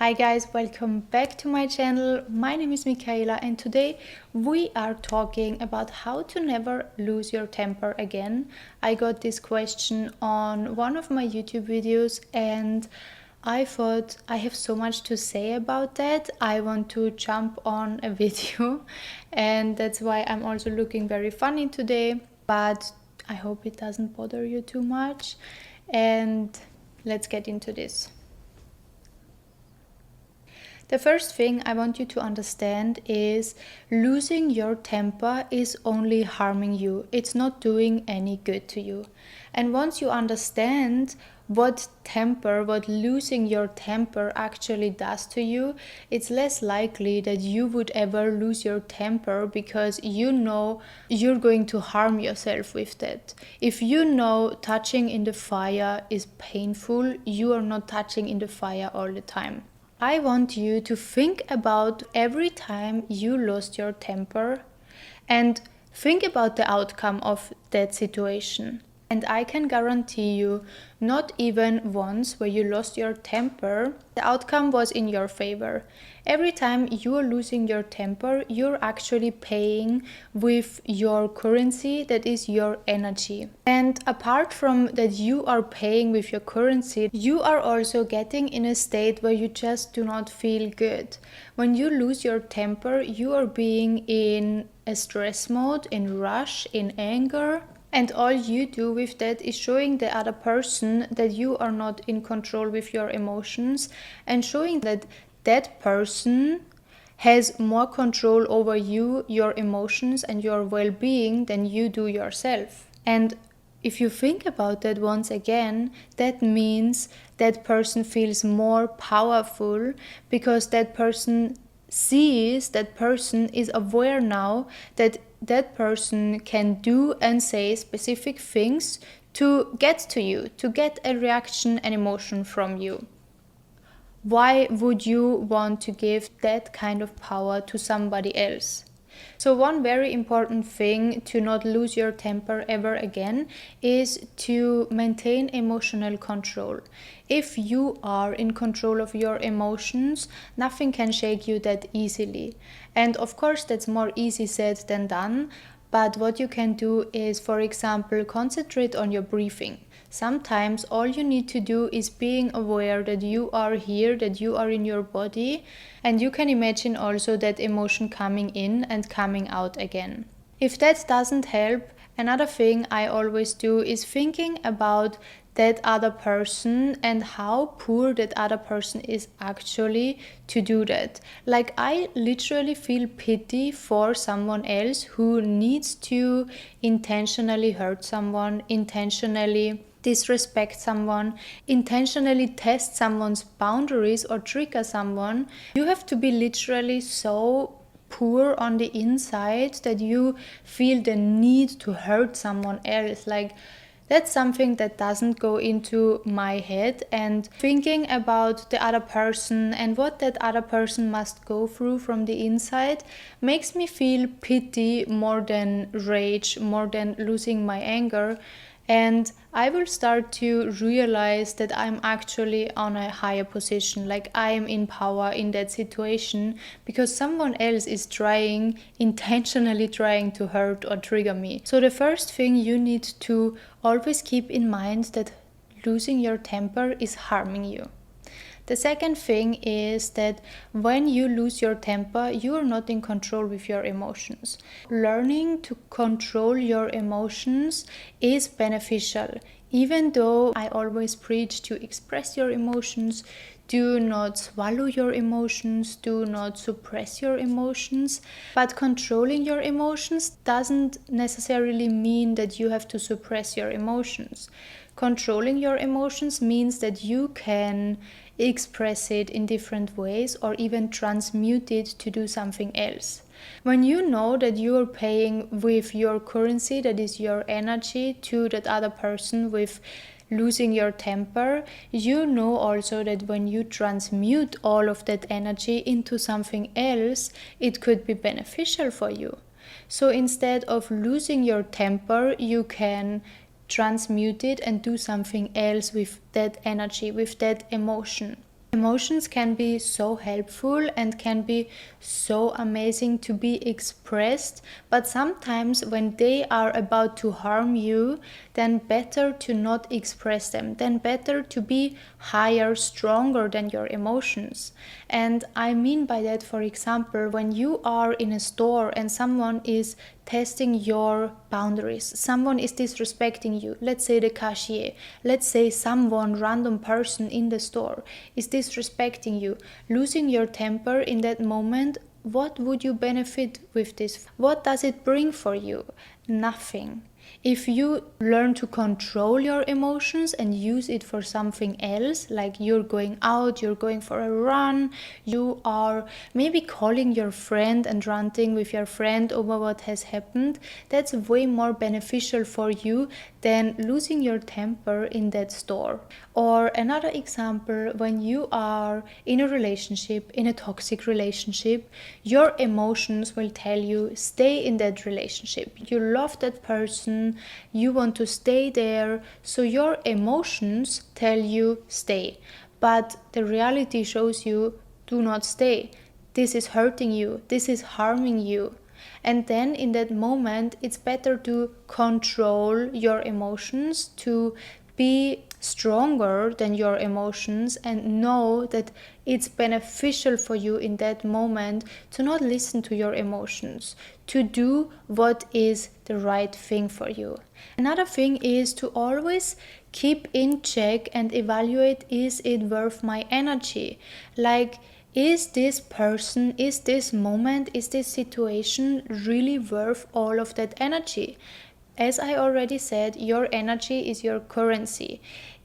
Hi guys, welcome back to my channel. My name is Michaela and today we are talking about how to never lose your temper again. I got this question on one of my YouTube videos and I thought I have so much to say about that. I want to jump on a video and that's why I'm also looking very funny today, but I hope it doesn't bother you too much. And let's get into this. The first thing I want you to understand is losing your temper is only harming you. It's not doing any good to you. And once you understand what losing your temper actually does to you, it's less likely that you would ever lose your temper because you know you're going to harm yourself with that. If you know touching in the fire is painful, you are not touching in the fire all the time. I want you to think about every time you lost your temper and think about the outcome of that situation. And I can guarantee you, not even once where you lost your temper, the outcome was in your favor. Every time you are losing your temper, you're actually paying with your currency, that is your energy. And apart from that you are paying with your currency, you are also getting in a state where you just do not feel good. When you lose your temper, you are being in a stress mode, in rush, in anger. And all you do with that is showing the other person that you are not in control with your emotions and showing that that person has more control over you, your emotions and your well-being than you do yourself. And if you think about that once again, that means that person feels more powerful because that person sees, that person is aware now that that person can do and say specific things to get to you, to get a reaction and emotion from you. Why would you want to give that kind of power to somebody else? So one very important thing to not lose your temper ever again is to maintain emotional control. If you are in control of your emotions, nothing can shake you that easily. And of course that's more easy said than done, but what you can do is, for example, concentrate on your breathing. Sometimes all you need to do is being aware that you are here, that you are in your body, and you can imagine also that emotion coming in and coming out again. If that doesn't help, another thing I always do is thinking about that other person and how poor that other person is actually to do that. Like, I literally feel pity for someone else who needs to intentionally hurt someone, intentionally disrespect someone, intentionally test someone's boundaries or trigger someone. You have to be literally so poor on the inside that you feel the need to hurt someone else. Like, that's something that doesn't go into my head, and thinking about the other person and what that other person must go through from the inside makes me feel pity more than rage, more than losing my anger. And I will start to realize that I'm actually on a higher position, like I am in power in that situation because someone else is intentionally trying to hurt or trigger me. So the first thing you need to always keep in mind that losing your temper is harming you. The second thing is that when you lose your temper, you are not in control with your emotions. Learning to control your emotions is beneficial. Even though I always preach to express your emotions, do not swallow your emotions, do not suppress your emotions. But controlling your emotions doesn't necessarily mean that you have to suppress your emotions. Controlling your emotions means that you can express it in different ways or even transmute it to do something else. When you know that you are paying with your currency, that is your energy, to that other person with losing your temper, you know also that when you transmute all of that energy into something else, it could be beneficial for you. So instead of losing your temper, you can transmute it and do something else with that energy, with that emotion. Emotions can be so helpful and can be so amazing to be expressed, but sometimes when they are about to harm you, then better to not express them, then better to be higher, stronger than your emotions. And I mean by that, for example, when you are in a store and someone is testing your boundaries, someone is disrespecting you, let's say the cashier, let's say someone, random person in the store is disrespecting you, losing your temper in that moment, what would you benefit with this? What does it bring for you? Nothing. If you learn to control your emotions and use it for something else, like you're going out, you're going for a run, you are maybe calling your friend and ranting with your friend over what has happened, that's way more beneficial for you than losing your temper in that store. Or another example, when you are in a relationship, in a toxic relationship, your emotions will tell you stay in that relationship. You love that person, you want to stay there, so your emotions tell you stay. But the reality shows you do not stay. This is hurting you, this is harming you. And then in that moment, it's better to control your emotions, to be stronger than your emotions and know that it's beneficial for you in that moment to not listen to your emotions, to do what is the right thing for you. Another thing is to always keep in check and evaluate, is it worth my energy? Like, is this person, is this moment, is this situation really worth all of that energy? As I already said, your energy is your currency.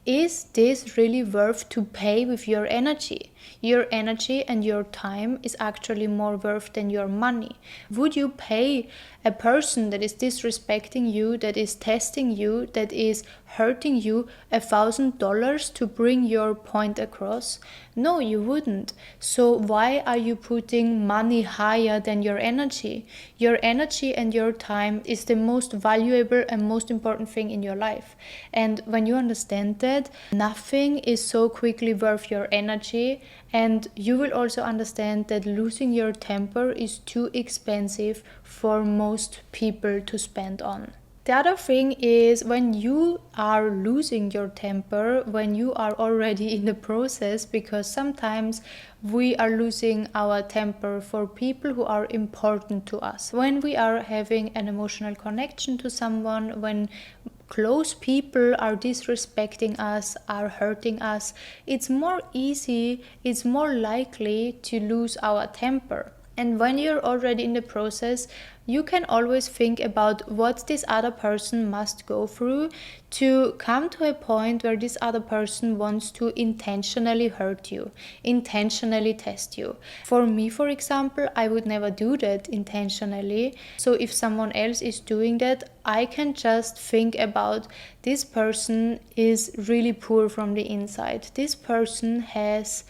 Is this really worth to pay with your energy? Your energy and your time is actually more worth than your money. Would you pay a person that is disrespecting you, that is testing you, that is hurting you $1,000 to bring your point across? No, you wouldn't. So why are you putting money higher than your energy? Your energy and your time is the most valuable and most important thing in your life. And when you understand that, nothing is so quickly worth your energy, and you will also understand that losing your temper is too expensive for most people to spend on. The other thing is, when you are losing your temper, when you are already in the process, because sometimes we are losing our temper for people who are important to us. When we are having an emotional connection to someone, when close people are disrespecting us, are hurting us, it's more easy, it's more likely to lose our temper. And when you're already in the process, you can always think about what this other person must go through to come to a point where this other person wants to intentionally hurt you, intentionally test you. For me, for example, I would never do that intentionally. So if someone else is doing that, I can just think about, this person is really poor from the inside. This person has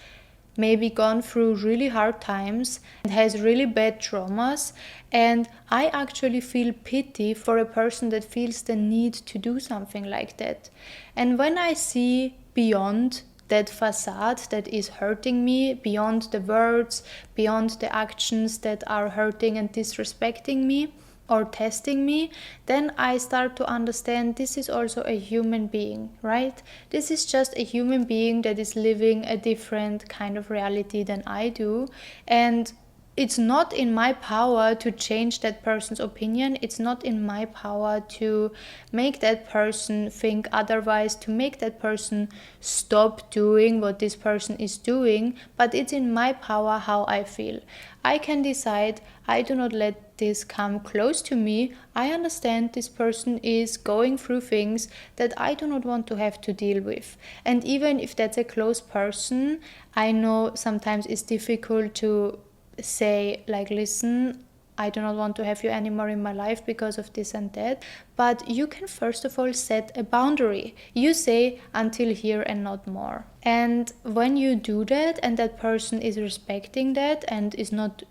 maybe gone through really hard times and has really bad traumas, and I actually feel pity for a person that feels the need to do something like that. And when I see beyond that facade that is hurting me, beyond the words, beyond the actions that are hurting and disrespecting me or testing me, then I start to understand this is also a human being, right? This is just a human being that is living a different kind of reality than I do, and it's not in my power to change that person's opinion. It's not in my power to make that person think otherwise, to make that person stop doing what this person is doing, but it's in my power how I feel. I can decide, I do not let this come close to me. I understand this person is going through things that I do not want to have to deal with. And even if that's a close person, I know sometimes it's difficult to say, like, listen, I do not want to have you anymore in my life because of this and that. But you can first of all set a boundary. You say until here and not more. And when you do that and that person is respecting that and is not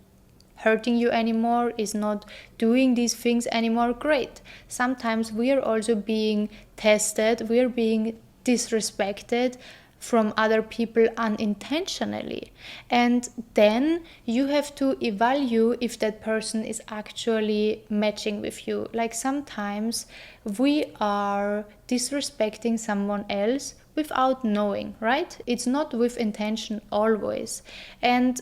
hurting you anymore, is not doing these things anymore, great. Sometimes we are also being tested, we are being disrespected from other people unintentionally. And then you have to evaluate if that person is actually matching with you. Like sometimes we are disrespecting someone else without knowing, right? It's not with intention always. And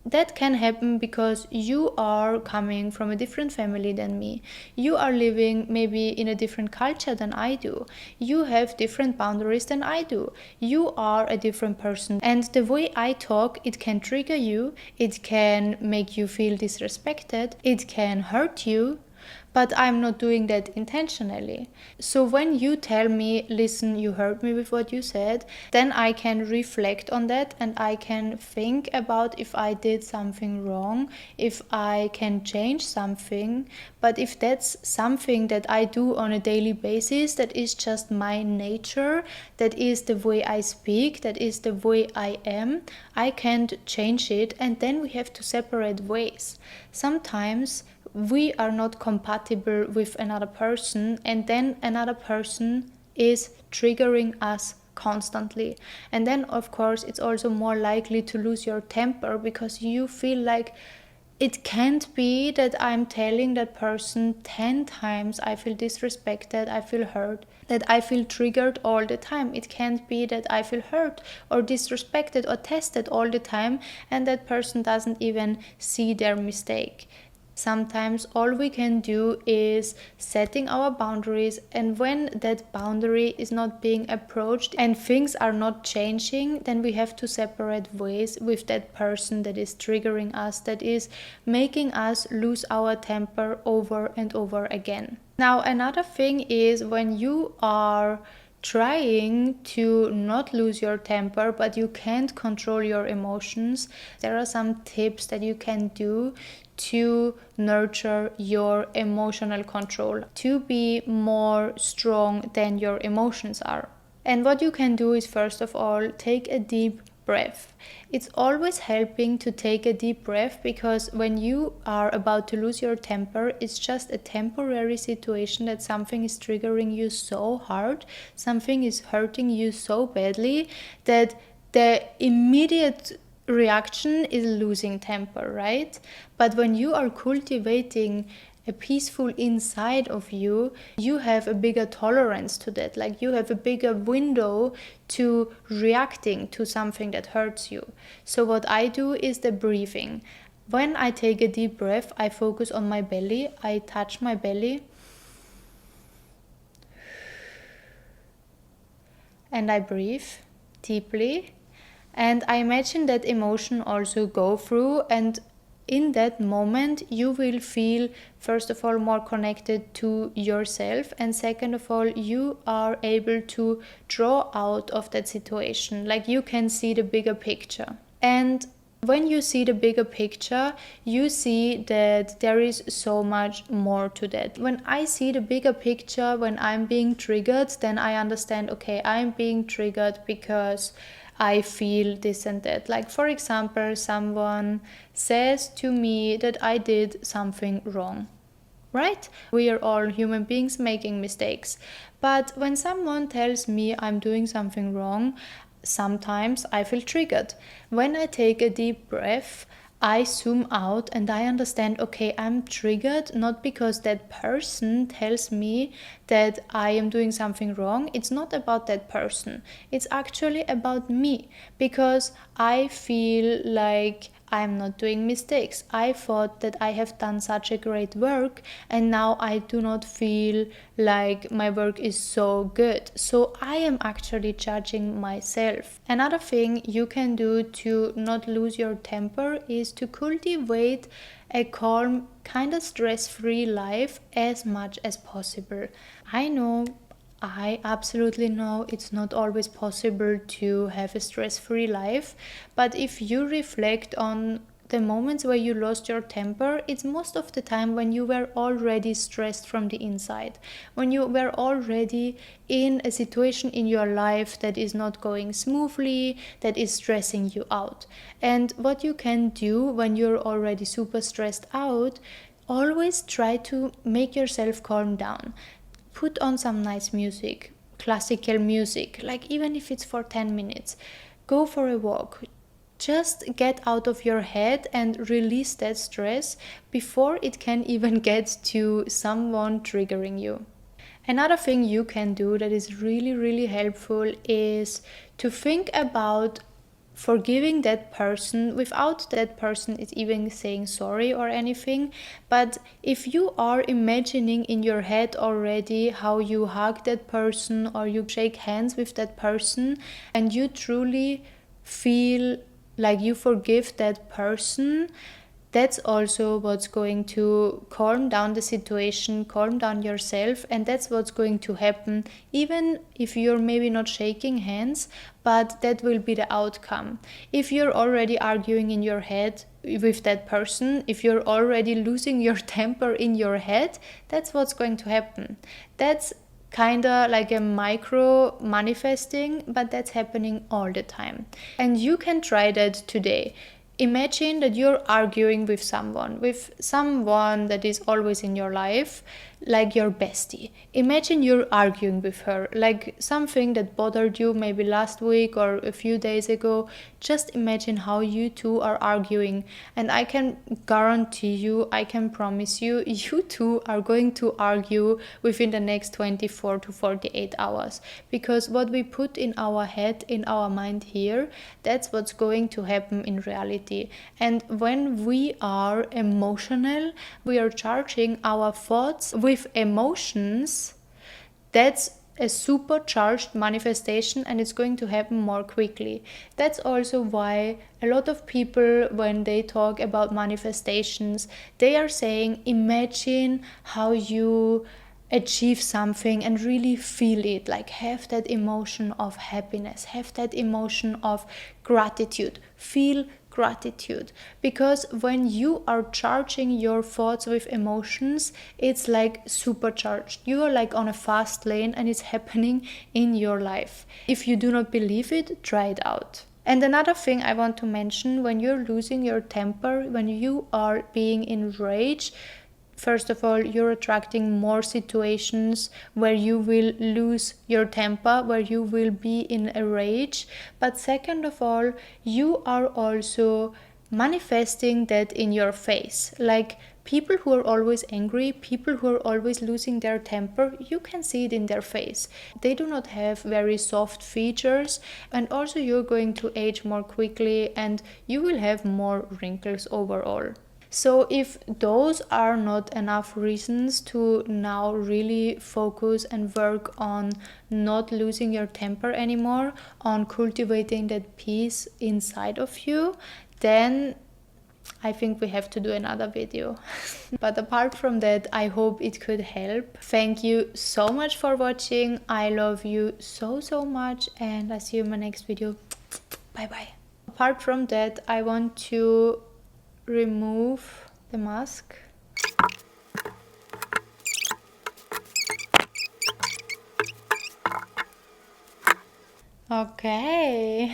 that can happen because you are coming from a different family than me. You are living maybe in a different culture than I do. You have different boundaries than I do. You are a different person. And the way I talk, it can trigger you, it can make you feel disrespected, it can hurt you. But I'm not doing that intentionally. So when you tell me, listen, you hurt me with what you said, then I can reflect on that and I can think about if I did something wrong, if I can change something. But if that's something that I do on a daily basis, that is just my nature, that is the way I speak, that is the way I am, I can't change it, and then we have to separate ways. Sometimes we are not compatible with another person, and then another person is triggering us constantly. And then of course it's also more likely to lose your temper, because you feel like it can't be that I'm telling that person 10 times I feel disrespected, I feel hurt, that I feel triggered all the time. It can't be that I feel hurt or disrespected or tested all the time and that person doesn't even see their mistake. Sometimes all we can do is setting our boundaries, and when that boundary is not being approached and things are not changing, then we have to separate ways with that person that is triggering us, that is making us lose our temper over and over again. Now, another thing is when you are trying to not lose your temper but you can't control your emotions, there are some tips that you can do to nurture your emotional control, to be more strong than your emotions are. And what you can do is, first of all, take a deep breath. It's always helping to take a deep breath, because when you are about to lose your temper, it's just a temporary situation that something is triggering you so hard, something is hurting you so badly that the immediate reaction is losing temper, right? But when you are cultivating a peaceful inside of you, you have a bigger tolerance to that. Like you have a bigger window to reacting to something that hurts you. So what I do is the breathing. When I take a deep breath, I focus on my belly. I touch my belly and I breathe deeply. And I imagine that emotion also go through, and in that moment you will feel, first of all, more connected to yourself, and second of all, you are able to draw out of that situation. Like you can see the bigger picture. And when you see the bigger picture, you see that there is so much more to that. When I see the bigger picture, when I'm being triggered, then I understand, okay, I'm being triggered because I feel this and that. Like, for example, someone says to me that I did something wrong, right? We are all human beings making mistakes. But when someone tells me I'm doing something wrong, sometimes I feel triggered. When I take a deep breath, I zoom out and I understand, okay, I'm triggered not because that person tells me that I am doing something wrong. It's not about that person. It's actually about me, because I feel like I'm not doing mistakes. I thought that I have done such a great work, and now I do not feel like my work is so good. So I am actually judging myself. Another thing you can do to not lose your temper is to cultivate a calm, kind of stress-free life as much as possible. I absolutely know it's not always possible to have a stress-free life, but if you reflect on the moments where you lost your temper, it's most of the time when you were already stressed from the inside, when you were already in a situation in your life that is not going smoothly, that is stressing you out. And what you can do when you're already super stressed out, always try to make yourself calm down. Put on some nice music, classical music, like even if it's for 10 minutes. Go for a walk. Just get out of your head and release that stress before it can even get to someone triggering you. Another thing you can do that is really, really helpful is to think about forgiving that person without that person is even saying sorry or anything. But if you are imagining in your head already how you hug that person or you shake hands with that person, and you truly feel like you forgive that person, that's also what's going to calm down the situation, calm down yourself, and that's what's going to happen even if you're maybe not shaking hands, but that will be the outcome. If you're already arguing in your head with that person, if you're already losing your temper in your head, that's what's going to happen. That's kind of like a micro manifesting, but that's happening all the time. And you can try that today. Imagine that you're arguing with someone that is always in your life, like your bestie. Imagine you're arguing with her, like something that bothered you maybe last week or a few days ago. Just imagine how you two are arguing, and I can guarantee you, I can promise you, you two are going to argue within the next 24 to 48 hours. Because what we put in our head, in our mind here, that's what's going to happen in reality. And when we are emotional, we are charging our thoughts with emotions. That's a supercharged manifestation, and it's going to happen more quickly. That's also why a lot of people, when they talk about manifestations, they are saying, imagine how you achieve something and really feel it, like have that emotion of happiness, have that emotion of gratitude, feel gratitude. Because when you are charging your thoughts with emotions, it's like supercharged. You are like on a fast lane and it's happening in your life. If you do not believe it, try it out. And another thing I want to mention, when you're losing your temper, when you are being enraged, first of all, you're attracting more situations where you will lose your temper, where you will be in a rage. But second of all, you are also manifesting that in your face. Like people who are always angry, people who are always losing their temper, you can see it in their face. They do not have very soft features, and also you're going to age more quickly and you will have more wrinkles overall. So if those are not enough reasons to now really focus and work on not losing your temper anymore, on cultivating that peace inside of you, then I think we have to do another video. But apart from that, I hope it could help. Thank you so much for watching. I love you so, so much, and I see you in my next video. Bye bye. Apart from that, I want to remove the mask. Okay.